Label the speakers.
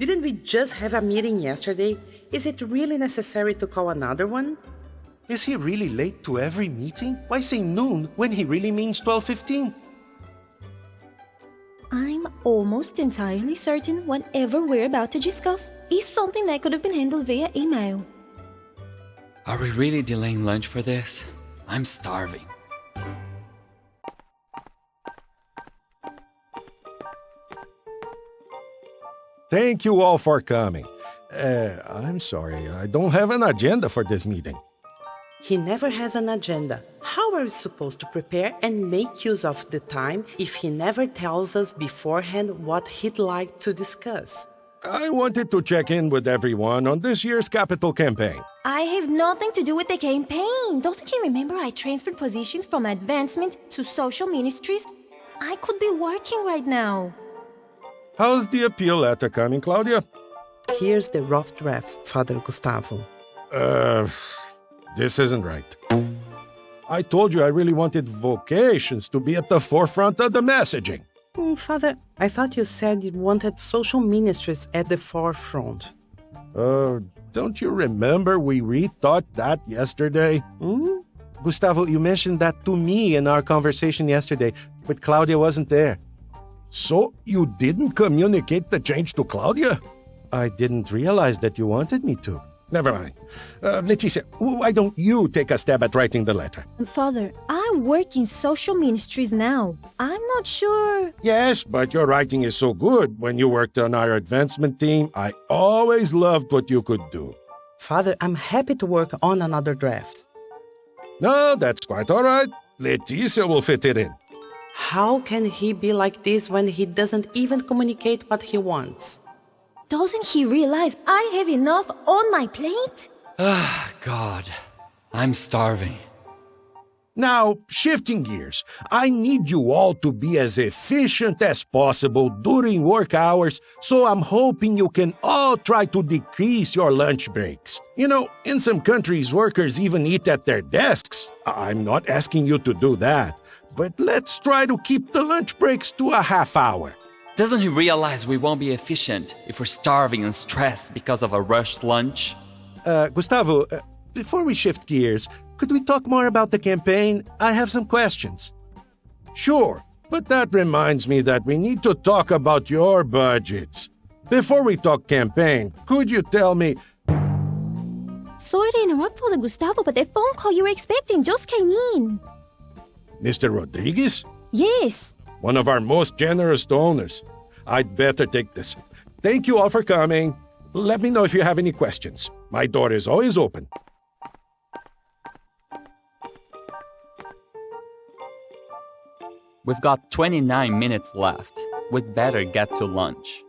Speaker 1: Didn't we just have a meeting yesterday? Is it really necessary to call another one?
Speaker 2: Is he really late to every meeting? Why say noon when he really means 12:15?
Speaker 3: I'm almost entirely certain whatever we're about to discuss is something that could have been handled via email.
Speaker 4: Are we really delaying lunch for this? I'm starving.
Speaker 5: Thank you all for coming. I'm sorry, I don't have an agenda for this meeting.
Speaker 1: He never has an agenda. How are we supposed to prepare and make use of the time if he never tells us beforehand what he'd like to discuss?
Speaker 5: I wanted to check in with everyone on this year's capital campaign.
Speaker 3: I have nothing to do with the campaign. Doesn't he remember I transferred positions from advancement to social ministries? I could be working right now.
Speaker 5: How's the appeal letter coming, Claudia?
Speaker 1: Here's the rough draft, Father Gustavo.
Speaker 5: This isn't right. I told you I really wanted vocations to be at the forefront of the messaging.
Speaker 1: Father, I thought you said you wanted social ministries at the forefront.
Speaker 5: Don't you remember we rethought that yesterday?
Speaker 2: Gustavo, you mentioned that to me in our conversation yesterday, but Claudia wasn't there.
Speaker 5: So you didn't communicate the change to Claudia?
Speaker 2: I didn't realize that you wanted me to.
Speaker 5: Never mind. Leticia, why don't you take a stab at writing the letter?
Speaker 3: Father, I work in social ministries now. I'm not sure.
Speaker 5: Yes, but your writing is so good. When you worked on our advancement team, I always loved what you could do.
Speaker 1: Father, I'm happy to work on another draft.
Speaker 5: No, that's quite all right. Leticia will fit it in.
Speaker 1: How can he be like this when he doesn't even communicate what he wants?
Speaker 3: Doesn't he realize I have enough on my plate?
Speaker 4: God, I'm starving.
Speaker 5: Now, shifting gears, I need you all to be as efficient as possible during work hours, so I'm hoping you can all try to decrease your lunch breaks. You know, in some countries, workers even eat at their desks. I'm not asking you to do that, but let's try to keep the lunch breaks to a half hour.
Speaker 4: Doesn't he realize we won't be efficient if we're starving and stressed because of a rushed lunch?
Speaker 2: Gustavo, before we shift gears, could we talk more about the campaign? I have some questions.
Speaker 5: Sure, but that reminds me that we need to talk about your budgets. Before we talk campaign, could you tell me...
Speaker 3: Sorry to interrupt, Father Gustavo, but the phone call you were expecting just came in.
Speaker 5: Mr. Rodriguez?
Speaker 3: Yes.
Speaker 5: One of our most generous donors. I'd better take this. Thank you all for coming. Let me know if you have any questions. My door is always open.
Speaker 4: We've got 29 minutes left. We'd better get to lunch.